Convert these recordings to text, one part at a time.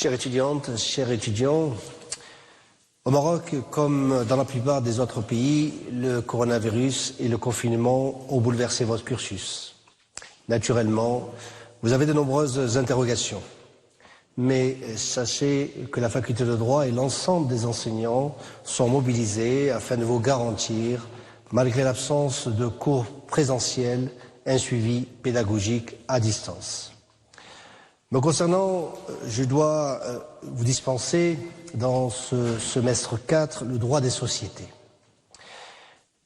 Chères étudiantes, chers étudiants, au Maroc, comme dans la plupart des autres pays, le coronavirus et le confinement ont bouleversé votre cursus. Naturellement, vous avez de nombreuses interrogations. Mais sachez que la faculté de droit et l'ensemble des enseignants sont mobilisés afin de vous garantir, malgré l'absence de cours présentiels, un suivi pédagogique à distance. Me concernant, je dois vous dispenser dans ce semestre 4 le droit des sociétés.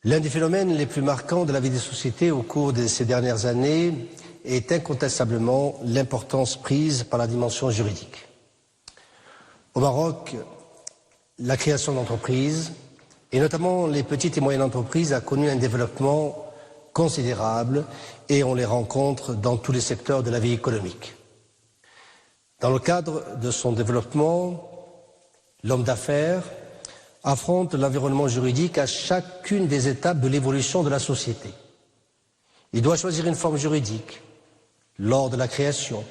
L'un des phénomènes les plus marquants de la vie des sociétés au cours de ces dernières années est incontestablement l'importance prise par la dimension juridique. Au Maroc, la création d'entreprises, et notamment les petites et moyennes entreprises, a connu un développement considérable et on les rencontre dans tous les secteurs de la vie économique. Dans le cadre de son développement, l'homme d'affaires affronte l'environnement juridique à chacune des étapes de l'évolution de la société. Il doit choisir une forme juridique lors de la création,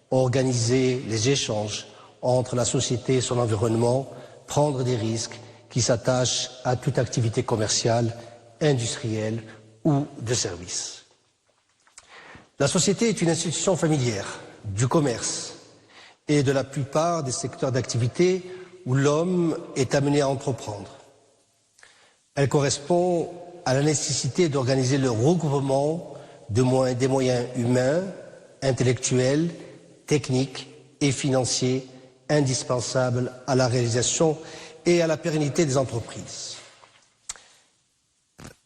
organiser les échanges entre la société et son environnement, prendre des risques qui s'attachent à toute activité commerciale, industrielle ou de service. La société est une institution familière du commerce et de la plupart des secteurs d'activité où l'homme est amené à entreprendre. Elle correspond à la nécessité d'organiser le regroupement des moyens humains, intellectuels, techniques et financiers indispensables à la réalisation et à la pérennité des entreprises.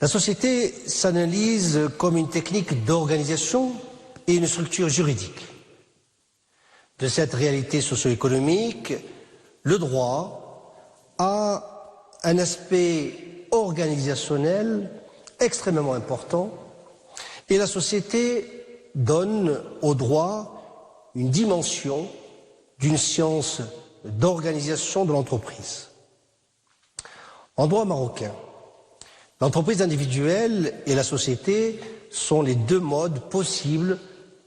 La société s'analyse comme une technique d'organisation et une structure juridique. De cette réalité socio-économique, le droit a un aspect organisationnel extrêmement important et la société donne au droit une dimension d'une science d'organisation de l'entreprise. En droit marocain, l'entreprise individuelle et la société sont les deux modes possibles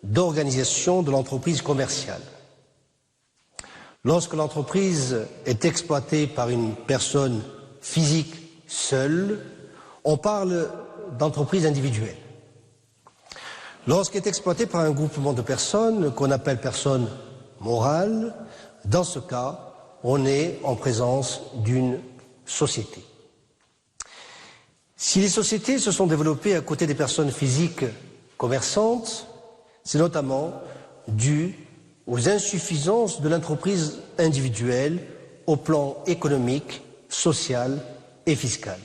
d'organisation de l'entreprise commerciale. Lorsque l'entreprise est exploitée par une personne physique seule, on parle d'entreprise individuelle. Lorsqu'elle est exploitée par un groupement de personnes qu'on appelle personnes morales, dans ce cas, on est en présence d'une société. Si les sociétés se sont développées à côté des personnes physiques commerçantes, c'est notamment dû aux insuffisances de l'entreprise individuelle au plan économique, social et fiscal.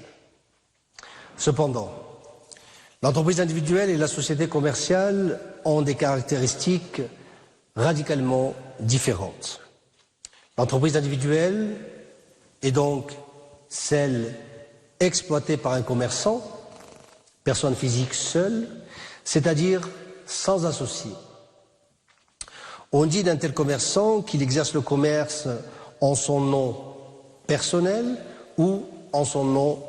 Cependant, l'entreprise individuelle et la société commerciale ont des caractéristiques radicalement différentes. L'entreprise individuelle est donc celle exploitée par un commerçant, personne physique seule, c'est-à-dire sans associé. On dit d'un tel commerçant qu'il exerce le commerce en son nom personnel ou en son nom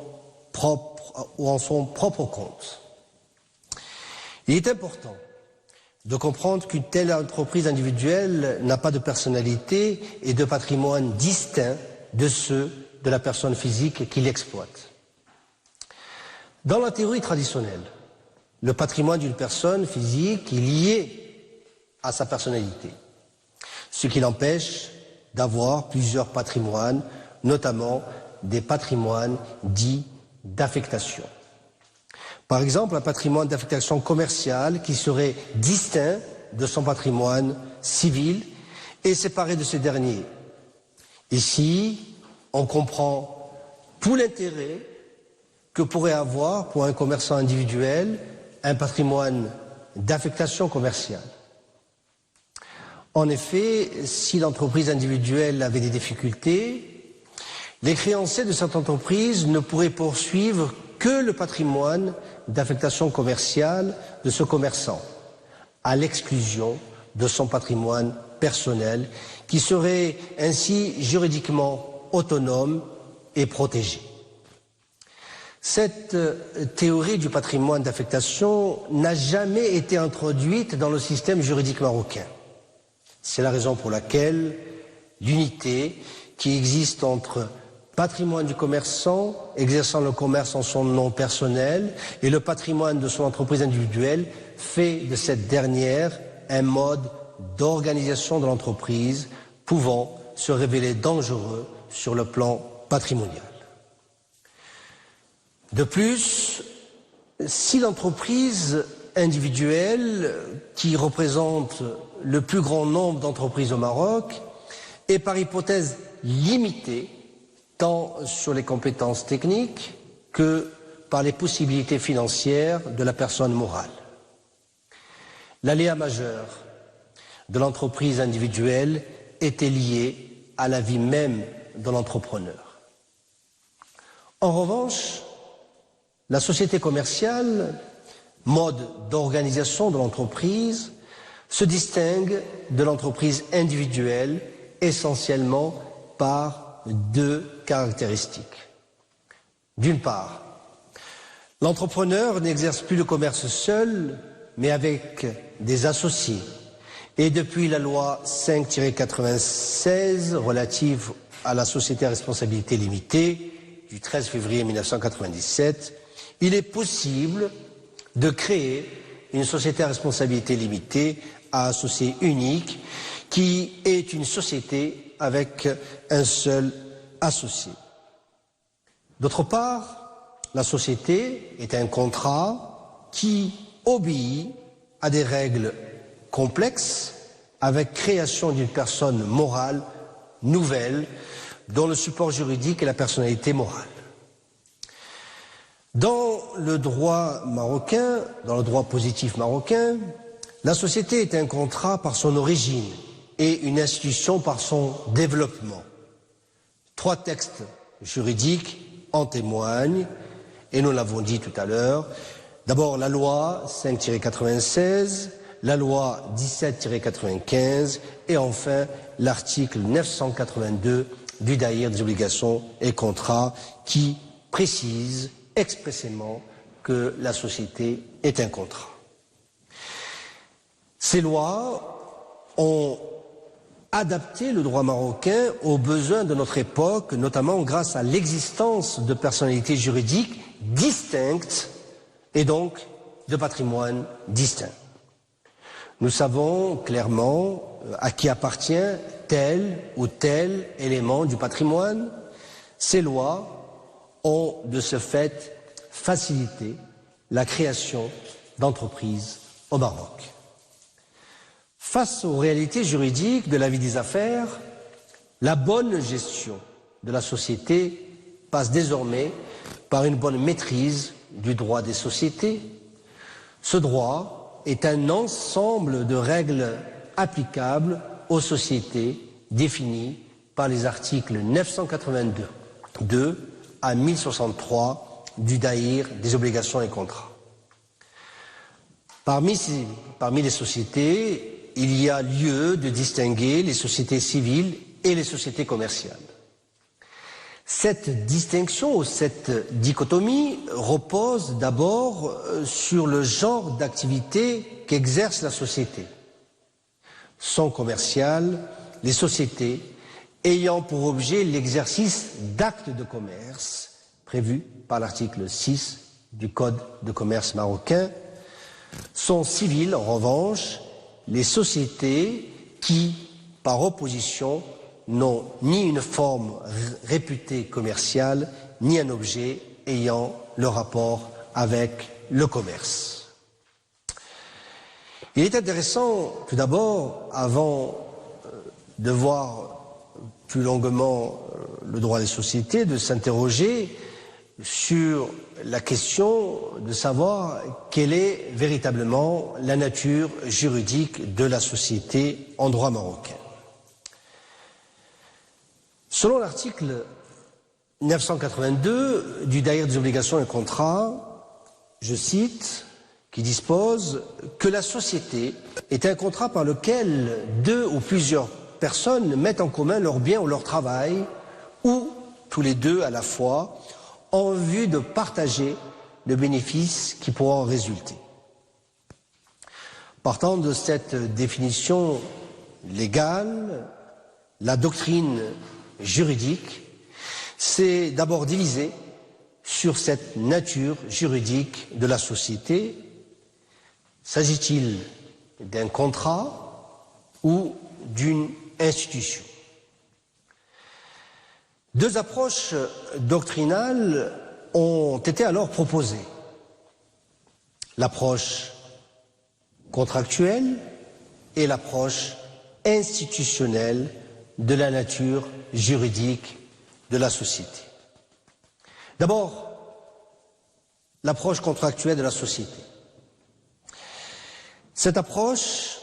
propre ou en son propre compte. Il est important de comprendre qu'une telle entreprise individuelle n'a pas de personnalité et de patrimoine distincts de ceux de la personne physique qui l'exploite. Dans la théorie traditionnelle, le patrimoine d'une personne physique est lié à sa personnalité, ce qui l'empêche d'avoir plusieurs patrimoines, notamment des patrimoines dits d'affectation. Par exemple, un patrimoine d'affectation commerciale qui serait distinct de son patrimoine civil et séparé de ce dernier. Ici, on comprend tout l'intérêt que pourrait avoir pour un commerçant individuel un patrimoine d'affectation commerciale. En effet, si l'entreprise individuelle avait des difficultés, les créanciers de cette entreprise ne pourraient poursuivre que le patrimoine d'affectation commerciale de ce commerçant, à l'exclusion de son patrimoine personnel, qui serait ainsi juridiquement autonome et protégé. Cette théorie du patrimoine d'affectation n'a jamais été introduite dans le système juridique marocain. C'est la raison pour laquelle l'unité qui existe entre patrimoine du commerçant exerçant le commerce en son nom personnel et le patrimoine de son entreprise individuelle fait de cette dernière un mode d'organisation de l'entreprise pouvant se révéler dangereux sur le plan patrimonial. De plus, si l'entreprise individuelle, qui représente le plus grand nombre d'entreprises au Maroc, est par hypothèse limitée tant sur les compétences techniques que par les possibilités financières de la personne morale. L'aléa majeur de l'entreprise individuelle était lié à la vie même de l'entrepreneur. En revanche, la société commerciale, mode d'organisation de l'entreprise, se distingue de l'entreprise individuelle essentiellement par deux caractéristiques. D'une part, l'entrepreneur n'exerce plus le commerce seul, mais avec des associés. Et depuis la loi 5-96 relative à la société à responsabilité limitée du 13 février 1997, il est possible de créer une société à responsabilité limitée à associé unique qui est une société avec un seul associé. D'autre part, la société est un contrat qui obéit à des règles complexes avec création d'une personne morale nouvelle dont le support juridique est la personnalité morale. Dans le droit marocain, dans le droit positif marocain, la société est un contrat par son origine et une institution par son développement. Trois textes juridiques en témoignent, et nous l'avons dit tout à l'heure. D'abord la loi 5-96, la loi 17-95 et enfin l'article 982 du Daïr des obligations et contrats qui précise expressément que la société est un contrat. Ces lois ont adapté le droit marocain aux besoins de notre époque, notamment grâce à l'existence de personnalités juridiques distinctes et donc de patrimoine distinct. Nous savons clairement à qui appartient tel ou tel élément du patrimoine. Ces lois ont de ce fait facilité la création d'entreprises au Maroc. Face aux réalités juridiques de la vie des affaires, la bonne gestion de la société passe désormais par une bonne maîtrise du droit des sociétés. Ce droit est un ensemble de règles applicables aux sociétés définies par les articles 982 à 1063 du Daïr des obligations et contrats. Parmi les sociétés, il y a lieu de distinguer les sociétés civiles et les sociétés commerciales. Cette distinction ou cette dichotomie repose d'abord sur le genre d'activité qu'exerce la société. Sont commerciales les sociétés ayant pour objet l'exercice d'actes de commerce prévus par l'article 6 du Code de commerce marocain. Sont civiles, en revanche, les sociétés qui, par opposition, n'ont ni une forme réputée commerciale, ni un objet ayant le rapport avec le commerce. Il est intéressant, tout d'abord, avant de voir plus longuement le droit des sociétés, de s'interroger sur la question de savoir quelle est véritablement la nature juridique de la société en droit marocain. Selon l'article 982 du Daïr des obligations et contrats, je cite, qui dispose que la société est un contrat par lequel deux ou plusieurs personnes mettent en commun leurs biens ou leur travail, ou tous les deux à la fois, en vue de partager le bénéfice qui pourra en résulter. Partant de cette définition légale, la doctrine juridique s'est d'abord divisée sur cette nature juridique de la société. S'agit-il d'un contrat ou d'une institution? Deux approches doctrinales ont été alors proposées. L'approche contractuelle et l'approche institutionnelle de la nature juridique de la société. D'abord, l'approche contractuelle de la société. Cette approche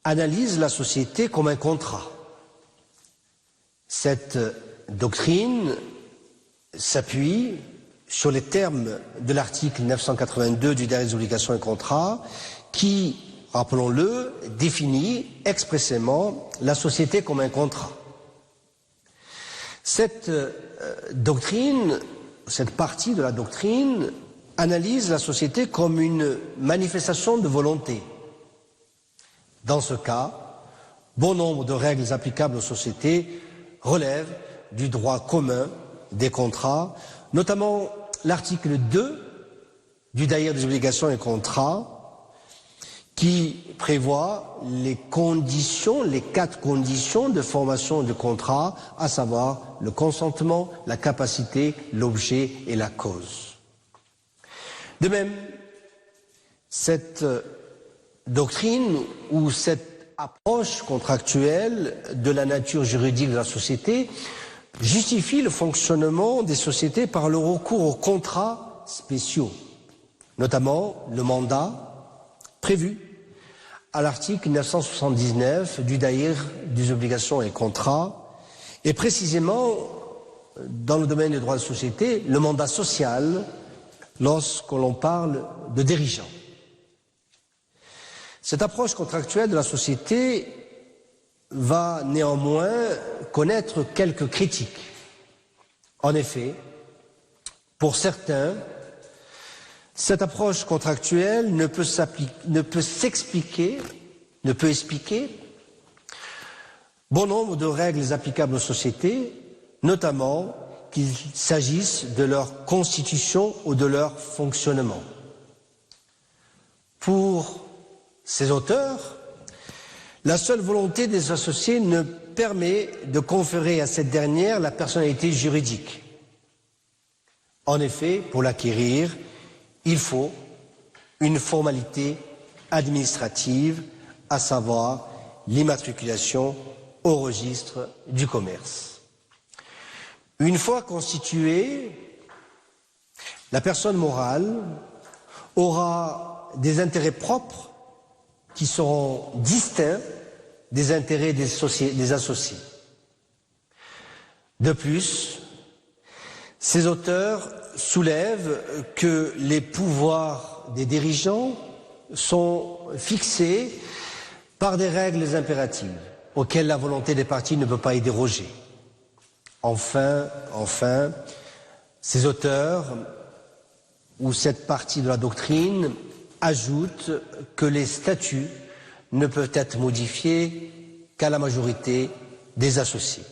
analyse la société comme un contrat. Cette doctrine s'appuie sur les termes de l'article 982 du Diary des obligations et contrats qui, rappelons-le, définit expressément la société comme un contrat. Cette doctrine, cette partie de la doctrine, analyse la société comme une manifestation de volonté. Dans ce cas, bon nombre de règles applicables aux sociétés relèvent du droit commun des contrats, notamment l'article 2 du Diary des obligations et contrats, qui prévoit les conditions, les 4 conditions de formation du contrat, à savoir le consentement, la capacité, l'objet et la cause. De même, cette doctrine ou cette approche contractuelle de la nature juridique de la société justifie le fonctionnement des sociétés par le recours aux contrats spéciaux, notamment le mandat prévu à l'article 979 du Diary des obligations et contrats, et précisément dans le domaine des droits de société, le mandat social lorsque l'on parle de dirigeants. Cette approche contractuelle de la société va néanmoins connaître quelques critiques. En effet, pour certains, cette approche contractuelle ne peut expliquer bon nombre de règles applicables aux sociétés, notamment qu'il s'agisse de leur constitution ou de leur fonctionnement. Pour ces auteurs, la seule volonté des associés ne permet de conférer à cette dernière la personnalité juridique. En effet, pour l'acquérir, il faut une formalité administrative, à savoir l'immatriculation au registre du commerce. Une fois constituée, la personne morale aura des intérêts propres qui seront distincts des intérêts des associés. De plus, ces auteurs soulèvent que les pouvoirs des dirigeants sont fixés par des règles impératives auxquelles la volonté des parties ne peut pas y déroger. Enfin, ces auteurs ou cette partie de la doctrine ajoutent que les statuts ne peuvent être modifiés qu'à la majorité des associés.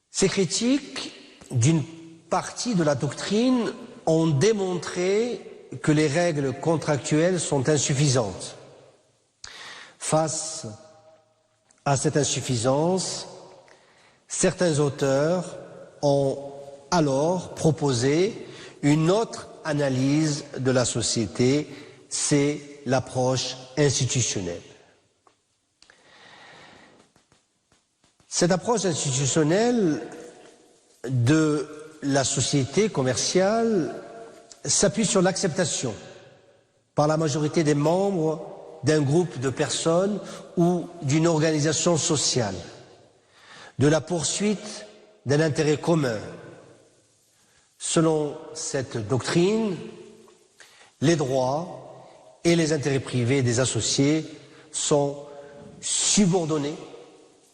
Ces critiques d'une partie de la doctrine ont démontré que les règles contractuelles sont insuffisantes. Face à cette insuffisance, certains auteurs ont alors proposé une autre analyse de la société, c'est l'approche institutionnelle. Cette approche institutionnelle de la société commerciale s'appuie sur l'acceptation par la majorité des membres d'un groupe de personnes ou d'une organisation sociale de la poursuite d'un intérêt commun. Selon cette doctrine, les droits et les intérêts privés des associés sont subordonnés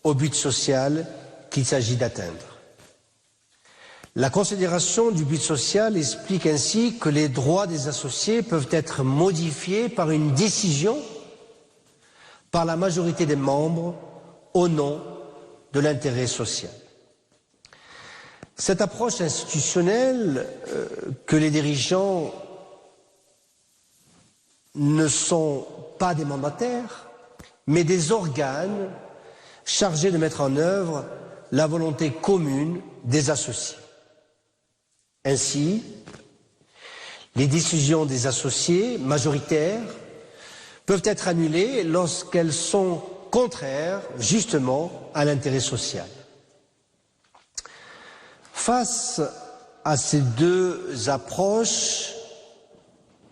au but social qu'il s'agit d'atteindre. La considération du but social explique ainsi que les droits des associés peuvent être modifiés par une décision par la majorité des membres au nom de l'intérêt social. Cette approche institutionnelle que les dirigeants ne sont pas des mandataires, mais des organes chargés de mettre en œuvre la volonté commune des associés. Ainsi, les décisions des associés majoritaires peuvent être annulées lorsqu'elles sont contraires justement à l'intérêt social. Face à ces deux approches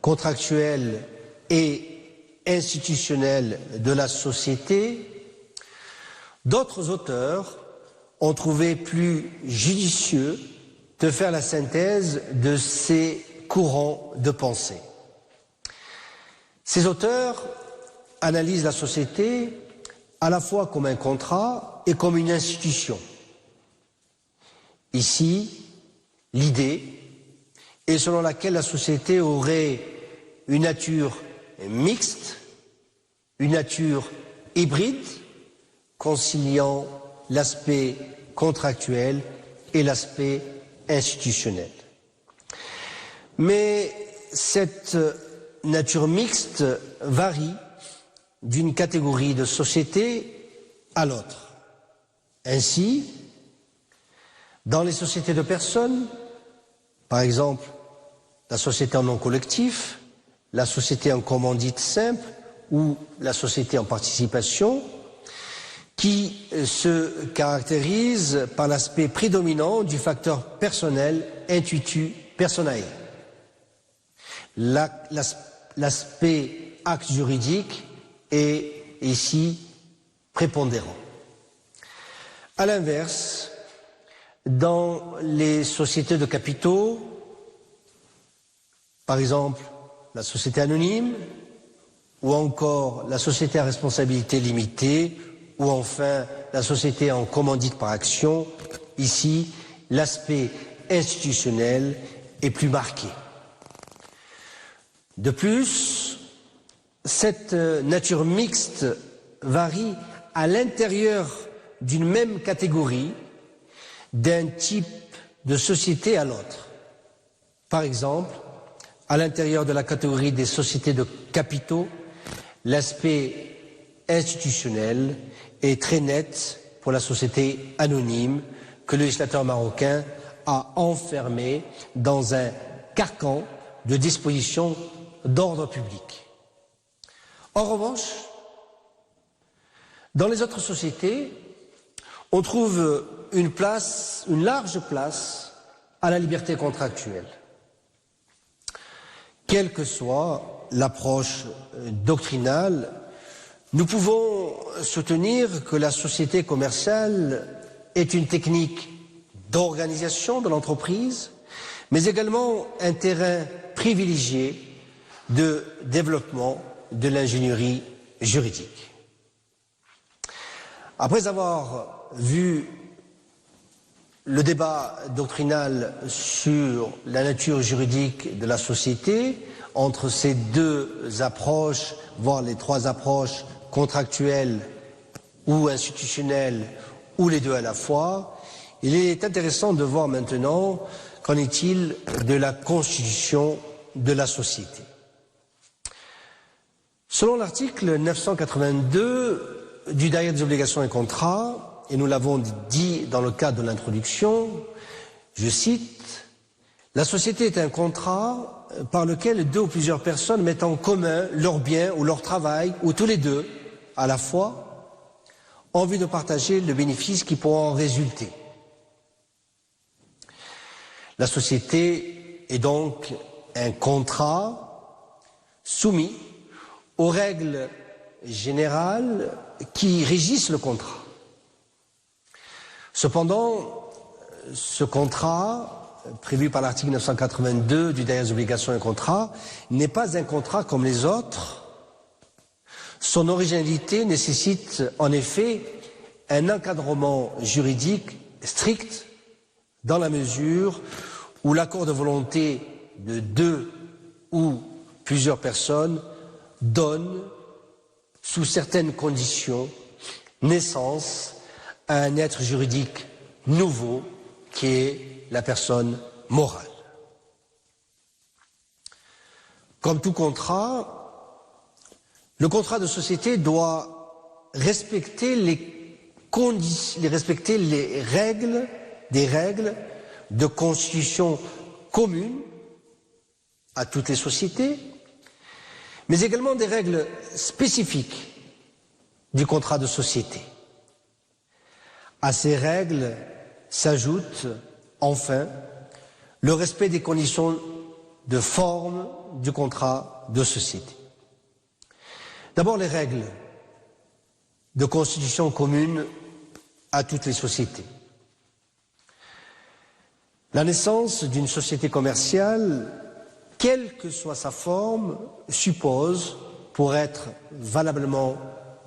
contractuelles et institutionnelles de la société, d'autres auteurs ont trouvé plus judicieux de faire la synthèse de ces courants de pensée. Ces auteurs analysent la société à la fois comme un contrat et comme une institution. Ici, l'idée est selon laquelle la société aurait une nature mixte, une nature hybride, conciliant l'aspect contractuel et l'aspect institutionnel. Mais cette nature mixte varie d'une catégorie de société à l'autre. Ainsi, dans les sociétés de personnes, par exemple la société en non collectif, la société en commandite simple ou la société en participation, qui se caractérise par l'aspect prédominant du facteur personnel intuitu personae. L'aspect acte juridique est ici prépondérant. À l'inverse, dans les sociétés de capitaux, par exemple la société anonyme, ou encore la société à responsabilité limitée, ou enfin la société en commandite par action, ici l'aspect institutionnel est plus marqué. De plus, cette nature mixte varie à l'intérieur d'une même catégorie, d'un type de société à l'autre. Par exemple, à l'intérieur de la catégorie des sociétés de capitaux, l'aspect institutionnel est très net pour la société anonyme que le législateur marocain a enfermé dans un carcan de dispositions d'ordre public. En revanche, dans les autres sociétés, on trouve une large place à la liberté contractuelle. Quelle que soit l'approche doctrinale, nous pouvons soutenir que la société commerciale est une technique d'organisation de l'entreprise, mais également un terrain privilégié de développement de l'ingénierie juridique. Après avoir vu le débat doctrinal sur la nature juridique de la société, entre ces deux approches, voire les trois approches contractuelles ou institutionnelles, ou les deux à la fois, il est intéressant de voir maintenant qu'en est-il de la constitution de la société. Selon l'article 982 du Derrière des obligations et contrats, et nous l'avons dit dans le cadre de l'introduction, je cite, « La société est un contrat par lequel deux ou plusieurs personnes mettent en commun leurs biens ou leur travail, ou tous les deux, à la fois, en vue de partager le bénéfice qui pourra en résulter. » La société est donc un contrat soumis aux règles générales qui régissent le contrat. Cependant, ce contrat, prévu par l'article 982 du Derrière des obligations et contrats, n'est pas un contrat comme les autres. Son originalité nécessite en effet un encadrement juridique strict dans la mesure où l'accord de volonté de deux ou plusieurs personnes donne, sous certaines conditions, naissance à un être juridique nouveau qui est la personne morale. Comme tout contrat, le contrat de société doit respecter des règles de constitution commune à toutes les sociétés, mais également des règles spécifiques du contrat de société. À ces règles s'ajoute enfin le respect des conditions de forme du contrat de société. D'abord, les règles de constitution commune à toutes les sociétés. La naissance d'une société commerciale, quelle que soit sa forme, suppose, pour être valablement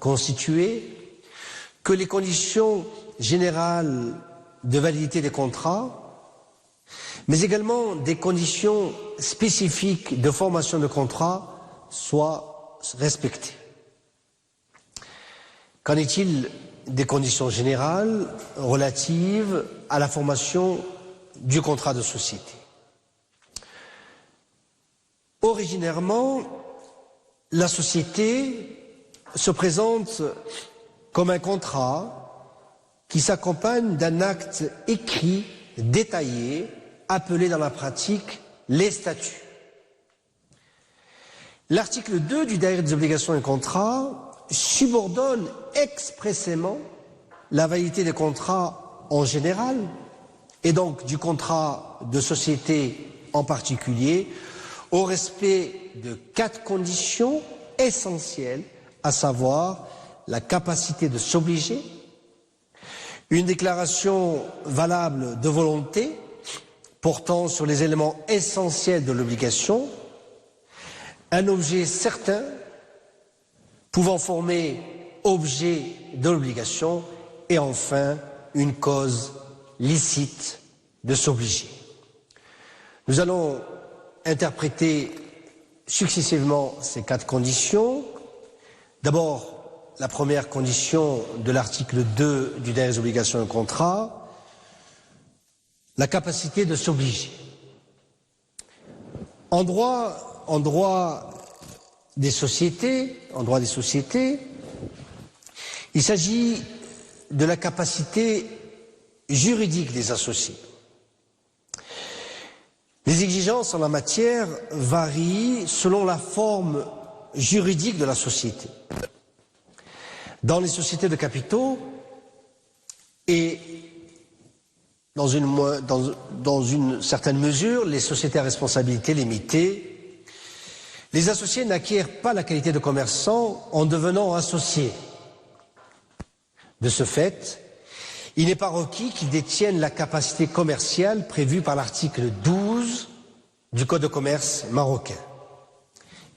constituée, que les conditions générales de validité des contrats, mais également des conditions spécifiques de formation de contrat soient respectées. Qu'en est-il des conditions générales relatives à la formation du contrat de société? Originairement, la société se présente comme un contrat qui s'accompagne d'un acte écrit, détaillé, appelé dans la pratique les statuts. L'article 2 du Daïr des obligations et contrats subordonne expressément la validité des contrats en général, et donc du contrat de société en particulier, au respect de 4 conditions essentielles, à savoir la capacité de s'obliger, une déclaration valable de volonté portant sur les éléments essentiels de l'obligation, un objet certain pouvant former objet de l'obligation et enfin une cause licite de s'obliger. Nous allons interpréter successivement ces 4 conditions. D'abord, la première condition de l'article 2 du Daïr des obligations et contrats, la capacité de s'obliger. En droit des sociétés, il s'agit de la capacité juridique des associés. Les exigences en la matière varient selon la forme juridique de la société. Dans les sociétés de capitaux et dans une certaine mesure les sociétés à responsabilité limitée, les associés n'acquièrent pas la qualité de commerçant en devenant associés. De ce fait, il n'est pas requis qu'ils détiennent la capacité commerciale prévue par l'article 12 du Code de commerce marocain.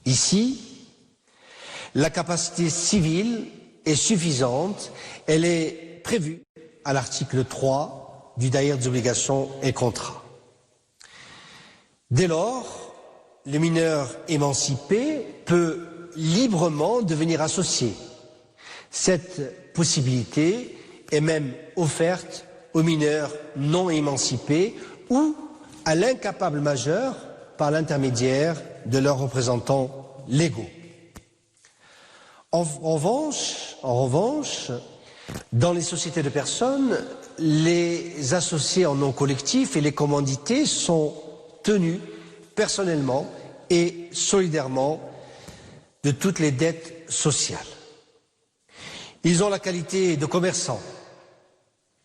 Ici, la capacité civile est suffisante, elle est prévue à l'article 3 du Daïr des obligations et contrats. Dès lors, le mineur émancipé peut librement devenir associé. Cette possibilité est même offerte aux mineurs non émancipés ou à l'incapable majeur par l'intermédiaire de leurs représentants légaux. En revanche, dans les sociétés de personnes, les associés en nom collectif et les commandités sont tenus personnellement et solidairement de toutes les dettes sociales. Ils ont la qualité de commerçants.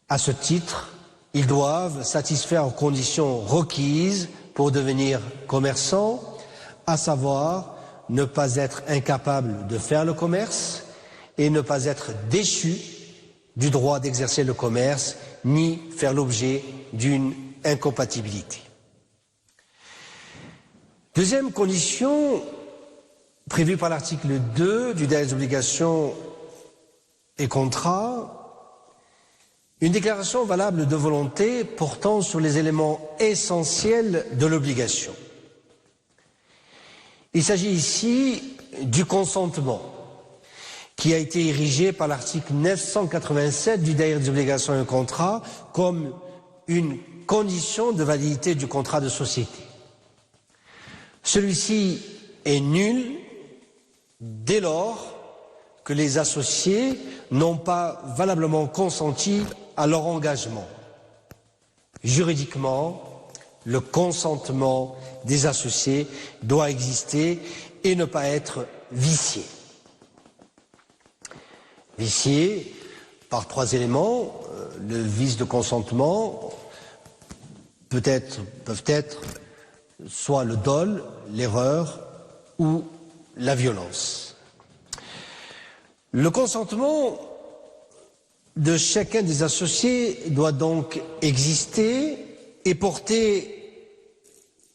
À ce titre, ils doivent satisfaire aux conditions requises pour devenir commerçants, à savoir ne pas être incapable de faire le commerce et ne pas être déchu du droit d'exercer le commerce ni faire l'objet d'une incompatibilité. Deuxième condition prévue par l'article 2 du Daïr des obligations et contrats, une déclaration valable de volonté portant sur les éléments essentiels de l'obligation. Il s'agit ici du consentement. qui a été érigé par l'article 987 du Daïr des obligations et contrats comme une condition de validité du contrat de société. Celui-ci est nul dès lors que les associés n'ont pas valablement consenti à leur engagement. Juridiquement, le consentement des associés doit exister et ne pas être vicié. Vicié par trois éléments. Le vice de consentement peuvent être soit le dol, l'erreur ou la violence. Le consentement de chacun des associés doit donc exister et porter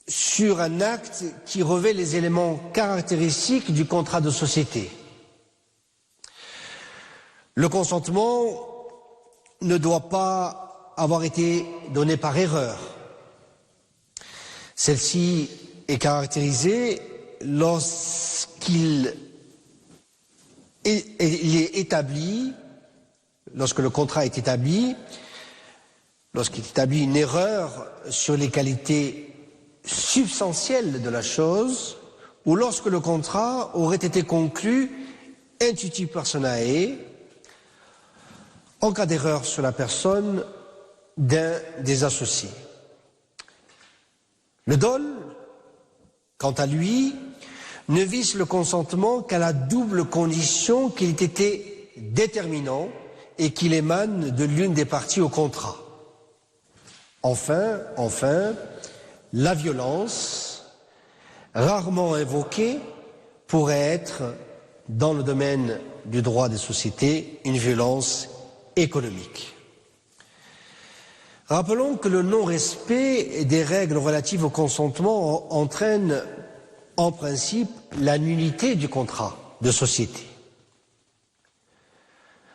sur un acte qui revêt les éléments caractéristiques du contrat de société. Le consentement ne doit pas avoir été donné par erreur. Celle-ci est caractérisée lorsqu'il est établi, lorsque le contrat est établi, lorsqu'il établit une erreur sur les qualités substantielles de la chose, ou lorsque le contrat aurait été conclu intuitu personae, en cas d'erreur sur la personne d'un des associés. Le dol, quant à lui, ne vise le consentement qu'à la double condition qu'il ait été déterminant et qu'il émane de l'une des parties au contrat. Enfin, la violence, rarement invoquée, pourrait être, dans le domaine du droit des sociétés, une violence économique. Rappelons que le non-respect des règles relatives au consentement entraîne en principe la nullité du contrat de société.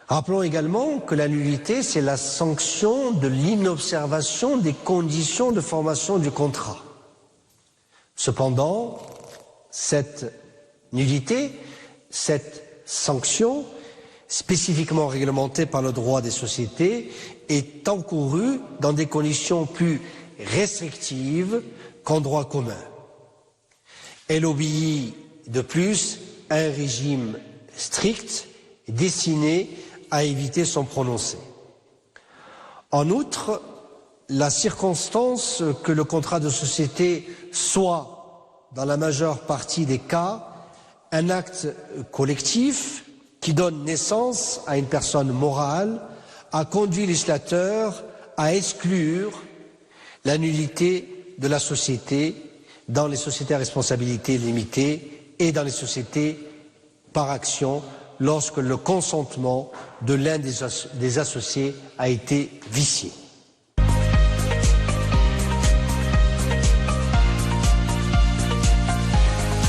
Rappelons également que la nullité, c'est la sanction de l'inobservation des conditions de formation du contrat. Cependant, cette nullité, cette sanction, spécifiquement réglementée par le droit des sociétés, est encourue dans des conditions plus restrictives qu'en droit commun. Elle obéit de plus à un régime strict destiné à éviter son prononcé. En outre, la circonstance que le contrat de société soit, dans la majeure partie des cas, un acte collectif qui donne naissance à une personne morale a conduit le législateur à exclure la nullité de la société dans les sociétés à responsabilité limitée et dans les sociétés par action lorsque le consentement de l'un des associés a été vicié.